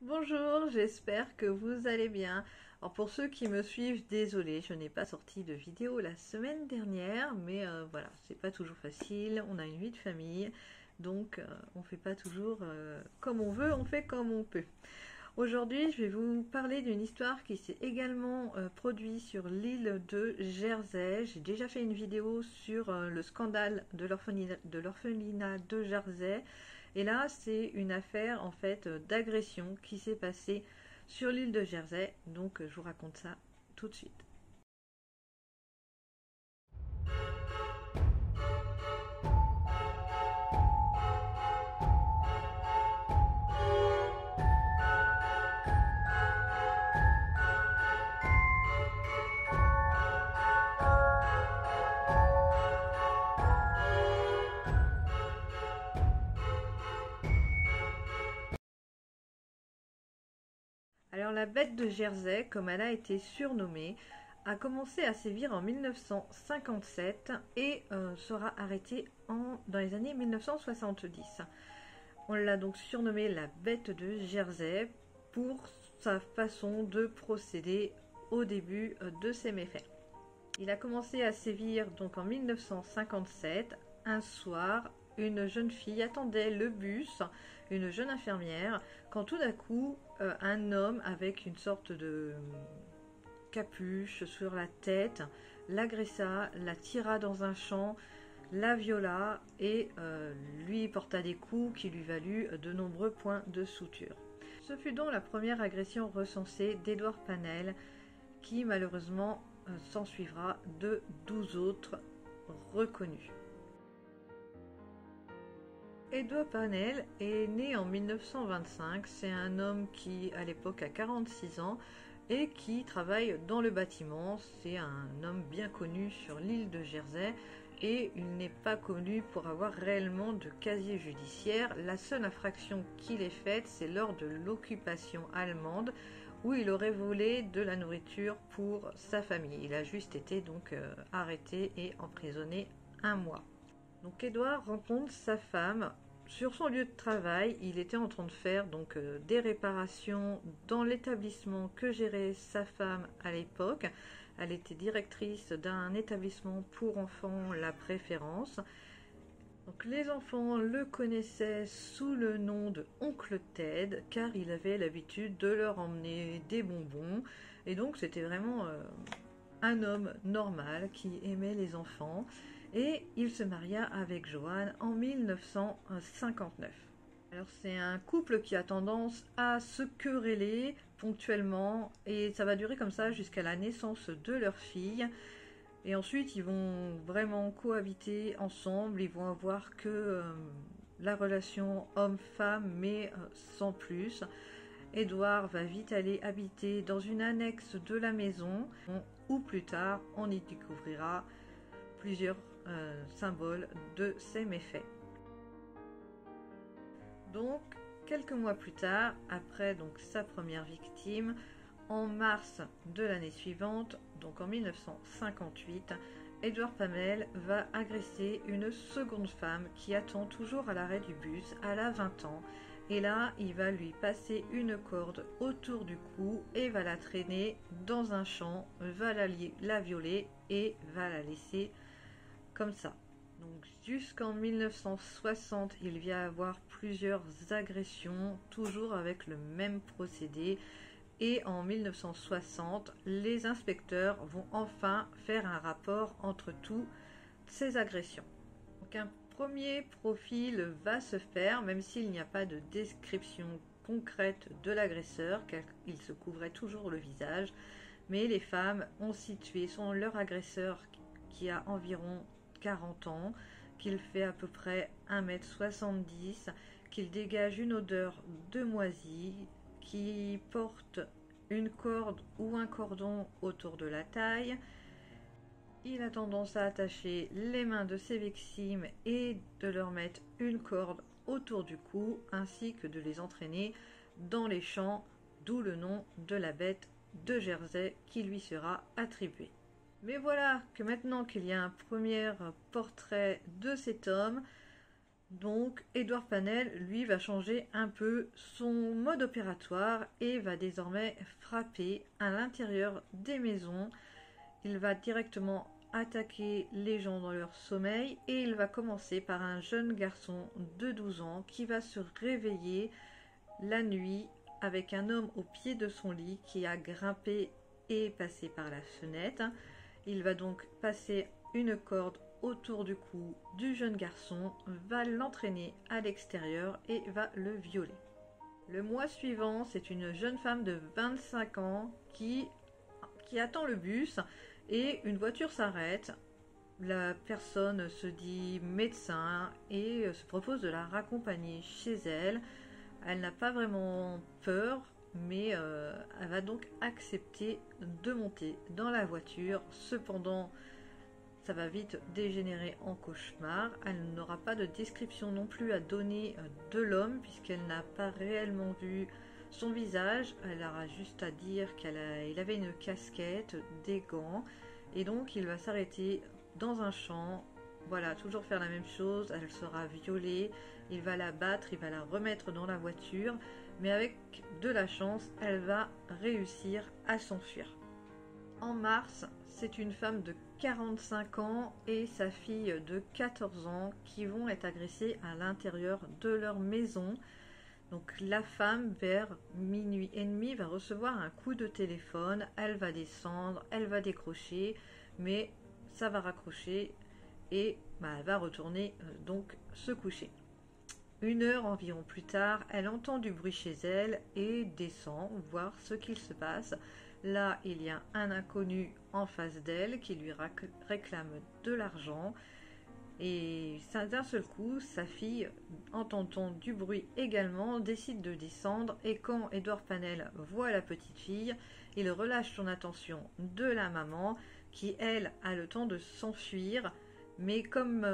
Bonjour, j'espère que vous allez bien. Alors pour ceux qui me suivent, désolé, je n'ai pas sorti de vidéo la semaine dernière, mais voilà, c'est pas toujours facile, on a une vie de famille, donc on fait pas toujours comme on veut, on fait comme on peut. Aujourd'hui, je vais vous parler d'une histoire qui s'est également produite sur l'île de Jersey. J'ai déjà fait une vidéo sur le scandale de l'orphelinat de Jersey. Et là, c'est une affaire en fait d'agression qui s'est passée sur l'île de Jersey. Donc, je vous raconte ça tout de suite. Alors, la bête de Jersey, comme elle a été surnommée, a commencé à sévir en 1957 et sera arrêtée dans les années 1970. On l'a donc surnommée la bête de Jersey pour sa façon de procéder au début de ses méfaits. Il a commencé à sévir donc en 1957. Un soir, une jeune fille attendait le bus, une jeune infirmière, quand tout d'un coup, un homme avec une sorte de capuche sur la tête l'agressa, la tira dans un champ, la viola et lui porta des coups qui lui valut de nombreux points de suture. Ce fut donc la première agression recensée d'Edward Pannell qui malheureusement s'ensuivra de 12 autres reconnus. Edward Pannell est né en 1925, c'est un homme qui à l'époque a 46 ans et qui travaille dans le bâtiment. C'est un homme bien connu sur l'île de Jersey et il n'est pas connu pour avoir réellement de casier judiciaire. La seule infraction qu'il ait faite, c'est lors de l'occupation allemande où il aurait volé de la nourriture pour sa famille. Il a juste été donc arrêté et emprisonné un mois. Donc Edouard rencontre sa femme sur son lieu de travail. Il était en train de faire donc des réparations dans l'établissement que gérait sa femme à l'époque. Elle était directrice d'un établissement pour enfants La Préférence. Donc les enfants le connaissaient sous le nom de Oncle Ted car il avait l'habitude de leur emmener des bonbons et donc c'était vraiment un homme normal qui aimait les enfants et il se maria avec Joanne en 1959. Alors c'est un couple qui a tendance à se quereller ponctuellement et ça va durer comme ça jusqu'à la naissance de leur fille. Et ensuite, ils vont vraiment cohabiter ensemble. Ils vont avoir que la relation homme-femme, mais sans plus. Édouard va vite aller habiter dans une annexe de la maison, où plus tard, on y découvrira plusieurs symboles de ses méfaits. Donc, quelques mois plus tard, après donc sa première victime, en mars de l'année suivante, donc en 1958, Edward Pannell va agresser une seconde femme qui attend toujours à l'arrêt du bus. Elle a 20 ans et là, il va lui passer une corde autour du cou et va la traîner dans un champ, va la violer et va la laisser comme ça. Donc jusqu'en 1960, il va y avoir plusieurs agressions, toujours avec le même procédé. Et en 1960, les inspecteurs vont enfin faire un rapport entre toutes ces agressions. Donc un premier profil va se faire, même s'il n'y a pas de description concrète de l'agresseur, car il se couvrait toujours le visage. Mais les femmes ont situé leur agresseur qui a environ 40 ans, qu'il fait à peu près 1,70 m, qu'il dégage une odeur de moisi, qui porte une corde ou un cordon autour de la taille. Il a tendance à attacher les mains de ses victimes et de leur mettre une corde autour du cou, ainsi que de les entraîner dans les champs, d'où le nom de la bête de Jersey qui lui sera attribué. Mais voilà que maintenant qu'il y a un premier portrait de cet homme, Donc Edward Pannell, lui, va changer un peu son mode opératoire et va désormais frapper à l'intérieur des maisons. Il va directement attaquer les gens dans leur sommeil et il va commencer par un jeune garçon de 12 ans qui va se réveiller la nuit avec un homme au pied de son lit qui a grimpé et passé par la fenêtre. Il va donc passer une corde autour du cou du jeune garçon, va l'entraîner à l'extérieur et va le violer. Le mois suivant, c'est une jeune femme de 25 ans qui attend le bus et une voiture s'arrête. La personne se dit médecin et se propose de la raccompagner chez elle. Elle n'a pas vraiment peur, mais elle va donc accepter de monter dans la voiture. Cependant, ça va vite dégénérer en cauchemar. Elle n'aura pas de description non plus à donner de l'homme, puisqu'elle n'a pas réellement vu son visage. Elle aura juste à dire qu'il avait une casquette, des gants, et donc il va s'arrêter dans un champ. Voilà, toujours faire la même chose. Elle sera violée, il va la battre, il va la remettre dans la voiture, mais avec de la chance, elle va réussir à s'enfuir. En mars, c'est une femme de 45 ans et sa fille de 14 ans qui vont être agressées à l'intérieur de leur maison. Donc la femme, vers minuit et demi, va recevoir un coup de téléphone. Elle va descendre, elle va décrocher, mais ça va raccrocher et elle va retourner donc se coucher. Une heure environ plus tard, elle entend du bruit chez elle et descend voir ce qu'il se passe. Là, il y a un inconnu en face d'elle qui lui réclame de l'argent. Et d'un seul coup, sa fille, entendant du bruit également, décide de descendre. Et quand Edward Pannell voit la petite fille, il relâche son attention de la maman qui, elle, a le temps de s'enfuir. Mais comme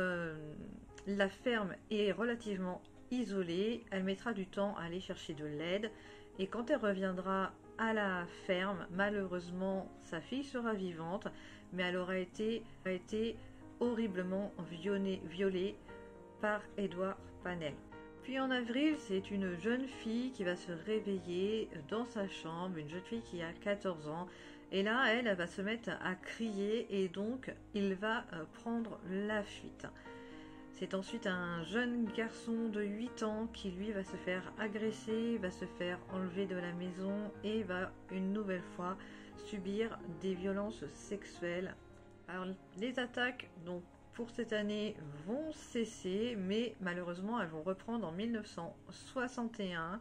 la ferme est relativement isolée, elle mettra du temps à aller chercher de l'aide. Et quand elle reviendra à la ferme, malheureusement, sa fille sera vivante, mais elle aura été horriblement violée par Edward Pannell. Puis en avril, c'est une jeune fille qui va se réveiller dans sa chambre, une jeune fille qui a 14 ans. Et là, elle va se mettre à crier et donc il va prendre la fuite. C'est ensuite un jeune garçon de 8 ans qui lui va se faire agresser, va se faire enlever de la maison et va une nouvelle fois subir des violences sexuelles. Alors les attaques donc pour cette année vont cesser, mais malheureusement elles vont reprendre en 1961.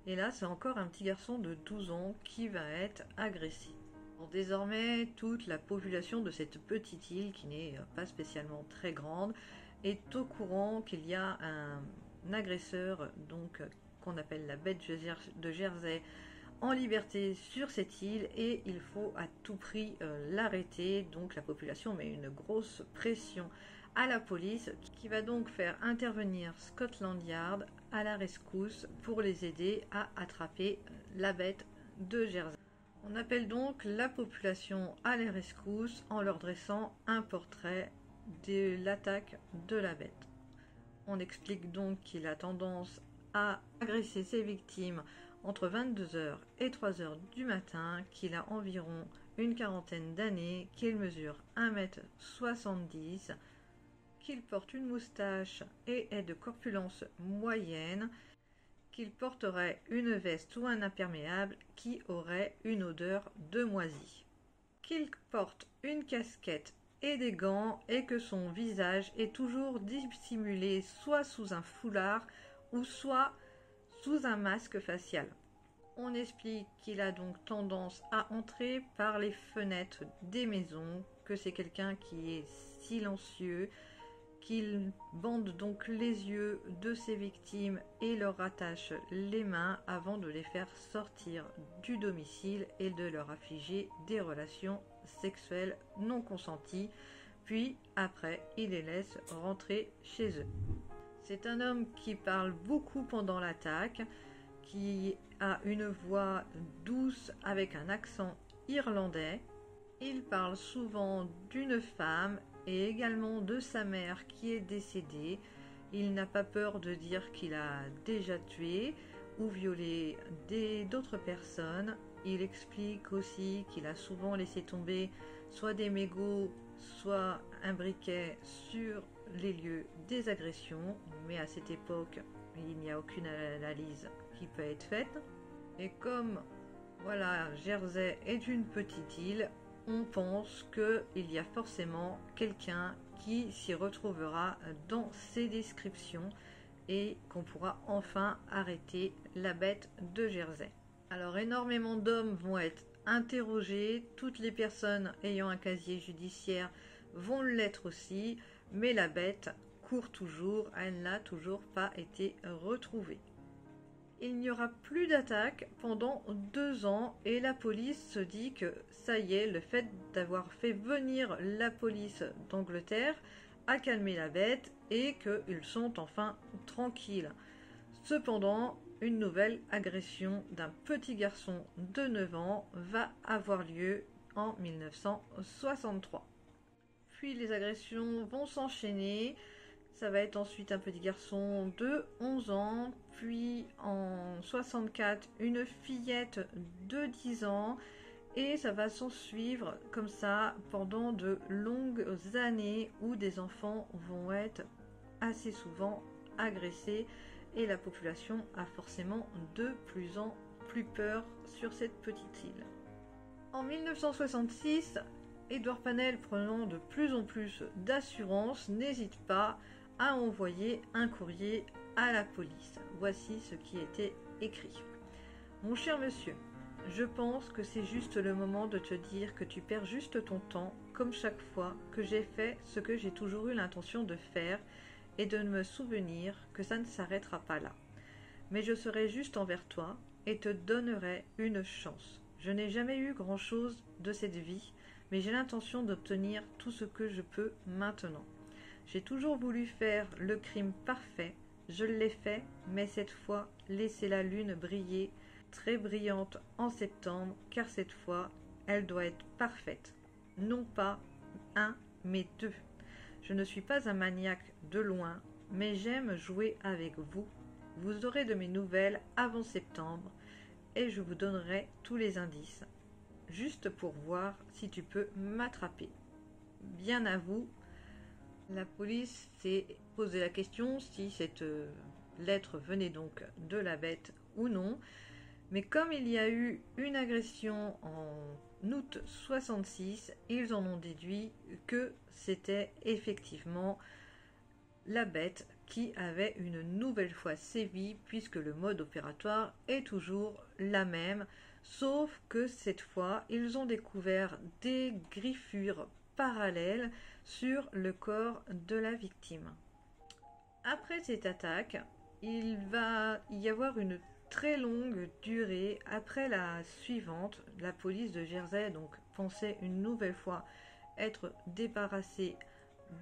Et là c'est encore un petit garçon de 12 ans qui va être agressé. Bon, désormais toute la population de cette petite île qui n'est pas spécialement très grande est au courant qu'il y a un agresseur donc qu'on appelle la bête de Jersey en liberté sur cette île et il faut à tout prix l'arrêter. Donc la population met une grosse pression à la police qui va donc faire intervenir Scotland Yard à la rescousse pour les aider à attraper la bête de Jersey. On appelle donc la population à la rescousse en leur dressant un portrait de l'attaque de la bête. On explique donc qu'il a tendance à agresser ses victimes entre 22h et 3h du matin, qu'il a environ une quarantaine d'années, qu'il mesure 1m70, qu'il porte une moustache et est de corpulence moyenne, qu'il porterait une veste ou un imperméable qui aurait une odeur de moisi, qu'il porte une casquette et des gants et que son visage est toujours dissimulé soit sous un foulard ou soit sous un masque facial. On explique qu'il a donc tendance à entrer par les fenêtres des maisons, que c'est quelqu'un qui est silencieux, qu'il bande donc les yeux de ses victimes et leur attache les mains avant de les faire sortir du domicile et de leur affliger des relations sexuelles non consenties, puis après il les laisse rentrer chez eux. C'est un homme qui parle beaucoup pendant l'attaque, qui a une voix douce avec un accent irlandais. Il parle souvent d'une femme et également de sa mère qui est décédée. Il n'a pas peur de dire qu'il a déjà tué ou violé d'autres personnes. Il explique aussi qu'il a souvent laissé tomber soit des mégots, soit un briquet sur les lieux des agressions, mais à cette époque, il n'y a aucune analyse qui peut être faite. Et comme voilà, Jersey est une petite île, on pense qu'il y a forcément quelqu'un qui s'y retrouvera dans ces descriptions et qu'on pourra enfin arrêter la bête de Jersey. Alors énormément d'hommes vont être interrogés, toutes les personnes ayant un casier judiciaire vont l'être aussi, mais la bête court toujours, elle n'a toujours pas été retrouvée. Il n'y aura plus d'attaques pendant 2 ans et la police se dit que ça y est, le fait d'avoir fait venir la police d'Angleterre a calmé la bête et qu'ils sont enfin tranquilles. Cependant, une nouvelle agression d'un petit garçon de 9 ans va avoir lieu en 1963. Puis les agressions vont s'enchaîner. Ça va être ensuite un petit garçon de 11 ans, puis en 64 une fillette de 10 ans, et ça va s'en suivre comme ça pendant de longues années où des enfants vont être assez souvent agressés et la population a forcément de plus en plus peur sur cette petite île. En 1966, Edward Pannell, prenant de plus en plus d'assurance, n'hésite pas à envoyer un courrier à la police. Voici ce qui était écrit. Mon cher monsieur, je pense que c'est juste le moment de te dire que tu perds juste ton temps, comme chaque fois que j'ai fait ce que j'ai toujours eu l'intention de faire, et de me souvenir que ça ne s'arrêtera pas là. Mais je serai juste envers toi et te donnerai une chance. Je n'ai jamais eu grand-chose de cette vie, mais j'ai l'intention d'obtenir tout ce que je peux maintenant. J'ai toujours voulu faire le crime parfait, je l'ai fait, mais cette fois, laissez la lune briller, très brillante en septembre, car cette fois, elle doit être parfaite. Non pas un, mais 2. Je ne suis pas un maniaque de loin, mais j'aime jouer avec vous. Vous aurez de mes nouvelles avant septembre, et je vous donnerai tous les indices, juste pour voir si tu peux m'attraper. Bien à vous. La police s'est posé la question si cette lettre venait donc de la bête ou non. Mais comme il y a eu une agression en août 66, ils en ont déduit que c'était effectivement la bête qui avait une nouvelle fois sévi, puisque le mode opératoire est toujours la même, sauf que cette fois, ils ont découvert des griffures parallèles sur le corps de la victime. Après cette attaque, il va y avoir une très longue durée après la suivante. La police de Jersey donc pensait une nouvelle fois être débarrassée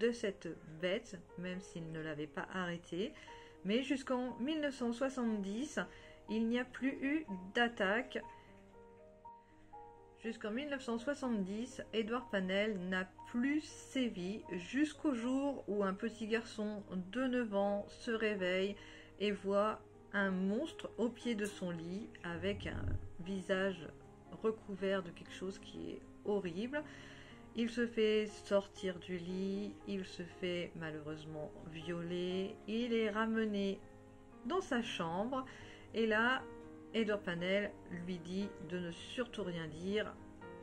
de cette bête, même s'il ne l'avait pas arrêtée. Mais jusqu'en 1970, il n'y a plus eu d'attaque. Jusqu'en 1970, Edward Pannell n'a plus sévi jusqu'au jour où un petit garçon de 9 ans se réveille et voit un monstre au pied de son lit avec un visage recouvert de quelque chose qui est horrible. Il se fait sortir du lit, il se fait malheureusement violer, il est ramené dans sa chambre et là, Edward Pannell lui dit de ne surtout rien dire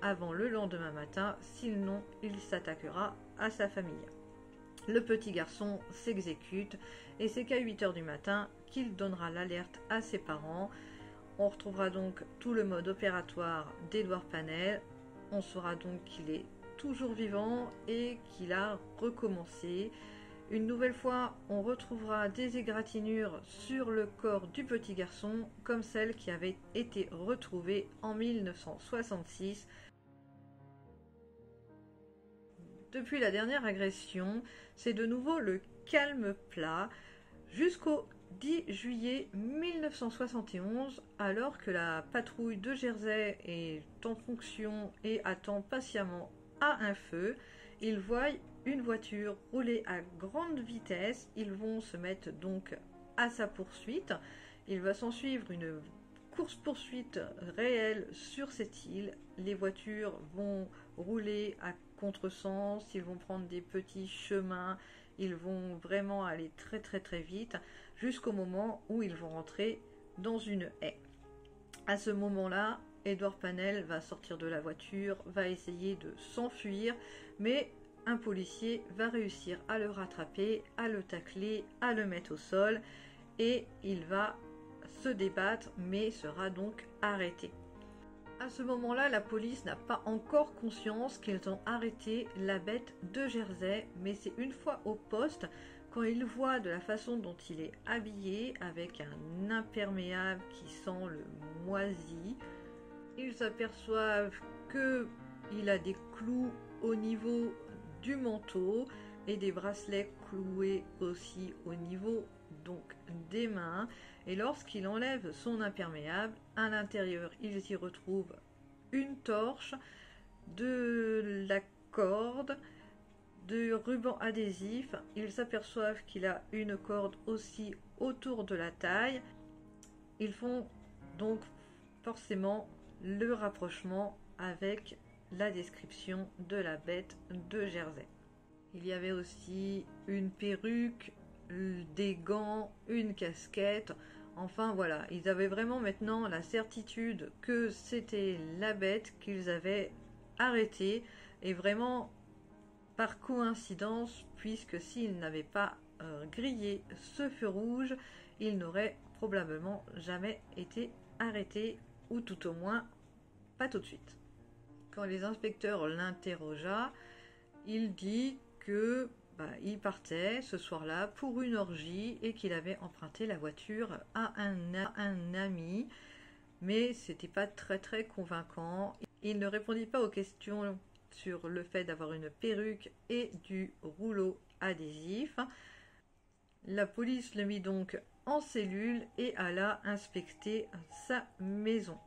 avant le lendemain matin, sinon il s'attaquera à sa famille. Le petit garçon s'exécute et c'est qu'à 8 h du matin qu'il donnera l'alerte à ses parents. On retrouvera donc tout le mode opératoire d'Edward Pannell. On saura donc qu'il est toujours vivant et qu'il a recommencé. Une nouvelle fois, on retrouvera des égratignures sur le corps du petit garçon, comme celle qui avait été retrouvée en 1966. Depuis la dernière agression, c'est de nouveau le calme plat jusqu'au 10 juillet 1971, alors que la patrouille de Jersey est en fonction et attend patiemment à un feu. ils voient une voiture rouler à grande vitesse. Ils vont se mettre donc à sa poursuite. Il va s'en suivre une course-poursuite réelle sur cette île. Les voitures vont rouler à contresens, ils vont prendre des petits chemins, ils vont vraiment aller très très très vite jusqu'au moment où ils vont rentrer dans une haie. À ce moment-là, Edward Pannell va sortir de la voiture, va essayer de s'enfuir, mais un policier va réussir à le rattraper, à le tacler, à le mettre au sol, et il va se débattre, mais sera donc arrêté. À ce moment-là, la police n'a pas encore conscience qu'ils ont arrêté la bête de Jersey, mais c'est une fois au poste, quand ils voient de la façon dont il est habillé, avec un imperméable qui sent le moisi, ils s'aperçoivent qu'il a des clous au niveau du manteau et des bracelets cloués aussi au niveau donc des mains. Et lorsqu'il enlève son imperméable, à l'intérieur il y retrouve une torche, de la corde, de ruban adhésif. Ils s'aperçoivent qu'il a une corde aussi autour de la taille. Ils font donc forcément le rapprochement avec la description de la bête de Jersey. Il y avait aussi une perruque, des gants, une casquette. Enfin voilà, ils avaient vraiment maintenant la certitude que c'était la bête qu'ils avaient arrêtée, et vraiment par coïncidence, puisque s'ils n'avaient pas grillé ce feu rouge, ils n'auraient probablement jamais été arrêtés, ou tout au moins pas tout de suite. Quand les inspecteurs l'interrogea, il dit que il partait ce soir-là pour une orgie et qu'il avait emprunté la voiture à un ami, mais c'était pas très très convaincant. Il ne répondit pas aux questions sur le fait d'avoir une perruque et du rouleau adhésif. La police le mit donc en cellule et alla inspecter sa maison.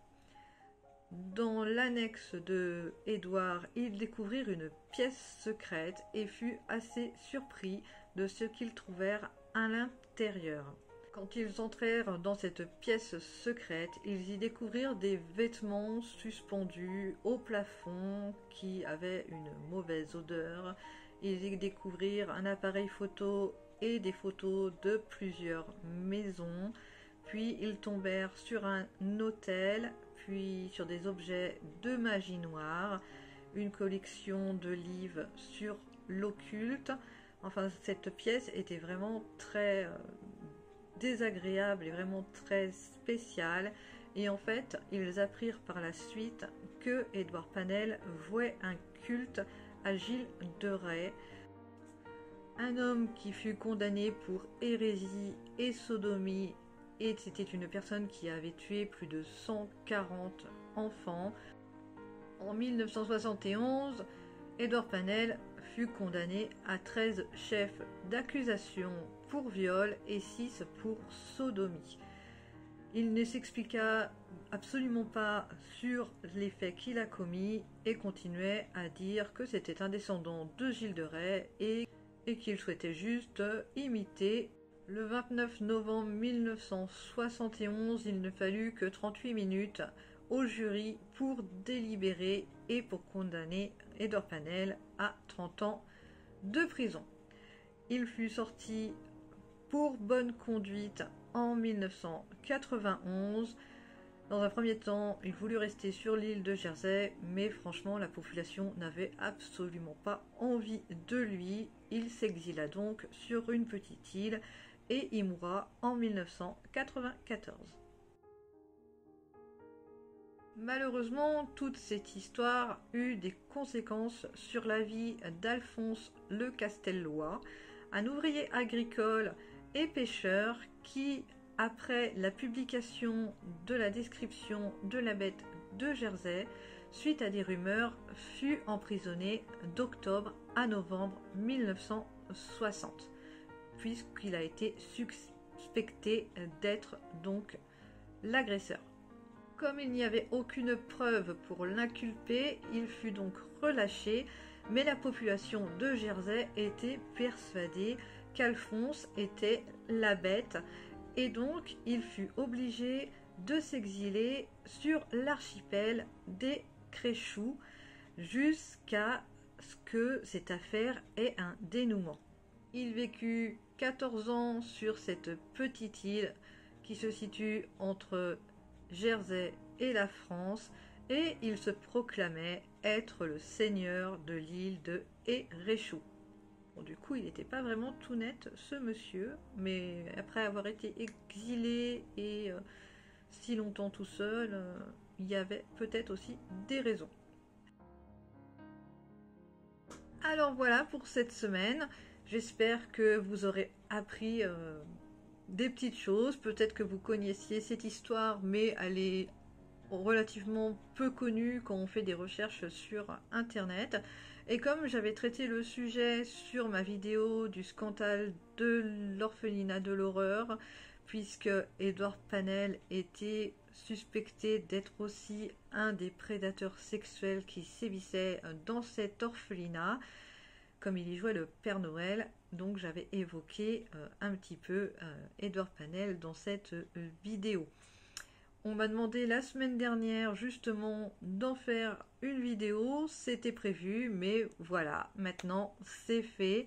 Dans l'annexe de Edward, ils découvrirent une pièce secrète et fut assez surpris de ce qu'ils trouvèrent à l'intérieur. Quand ils entrèrent dans cette pièce secrète, ils y découvrirent des vêtements suspendus au plafond qui avaient une mauvaise odeur. Ils y découvrirent un appareil photo et des photos de plusieurs maisons. Puis ils tombèrent sur un hôtel, puis sur des objets de magie noire, une collection de livres sur l'occulte. Enfin, cette pièce était vraiment très désagréable et vraiment très spéciale. Et en fait, ils apprirent par la suite que Edward Pannell vouait un culte à Gilles de Rais, un homme qui fut condamné pour hérésie et sodomie, et c'était une personne qui avait tué plus de 140 enfants. En 1971, Edward Pannell fut condamné à 13 chefs d'accusation pour viol et 6 pour sodomie. Il ne s'expliqua absolument pas sur les faits qu'il a commis et continuait à dire que c'était un descendant de Gilles de Rais et qu'il souhaitait juste imiter. Le 29 novembre 1971, il ne fallut que 38 minutes au jury pour délibérer et pour condamner Edward Pannell à 30 ans de prison. Il fut sorti pour bonne conduite en 1991. Dans un premier temps, il voulut rester sur l'île de Jersey, mais franchement, la population n'avait absolument pas envie de lui. Il s'exila donc sur une petite île et y mourra en 1994. Malheureusement, toute cette histoire eut des conséquences sur la vie d'Alphonse Le Castellois, un ouvrier agricole et pêcheur qui, après la publication de la description de la bête de Jersey, suite à des rumeurs, fut emprisonné d'octobre à novembre 1960, puisqu'il a été suspecté d'être donc l'agresseur. Comme il n'y avait aucune preuve pour l'inculper, il fut donc relâché, mais la population de Jersey était persuadée qu'Alphonse était la bête, et donc il fut obligé de s'exiler sur l'archipel des Créchous jusqu'à ce que cette affaire ait un dénouement. Il vécut 14 ans sur cette petite île qui se situe entre Jersey et la France, et il se proclamait être le seigneur de l'île de Éréchou. Bon, du coup, il n'était pas vraiment tout net, ce monsieur, mais après avoir été exilé et si longtemps tout seul, il y avait peut-être aussi des raisons. Alors voilà pour cette semaine. J'espère que vous aurez appris des petites choses. Peut-être que vous connaissiez cette histoire, mais elle est relativement peu connue quand on fait des recherches sur Internet. Et comme j'avais traité le sujet sur ma vidéo du scandale de l'orphelinat de l'horreur, puisque Edward Pannell était suspecté d'être aussi un des prédateurs sexuels qui sévissaient dans cet orphelinat, comme il y jouait le Père Noël, donc j'avais évoqué un petit peu Edward Pannell dans cette vidéo. On m'a demandé la semaine dernière justement d'en faire une vidéo, c'était prévu, mais voilà, maintenant c'est fait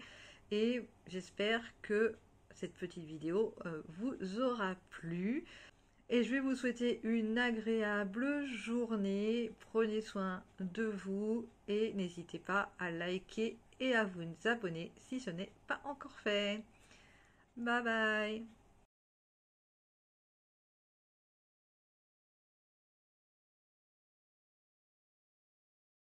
et j'espère que cette petite vidéo vous aura plu. Et je vais vous souhaiter une agréable journée. Prenez soin de vous et n'hésitez pas à liker et à vous abonner si ce n'est pas encore fait. Bye bye.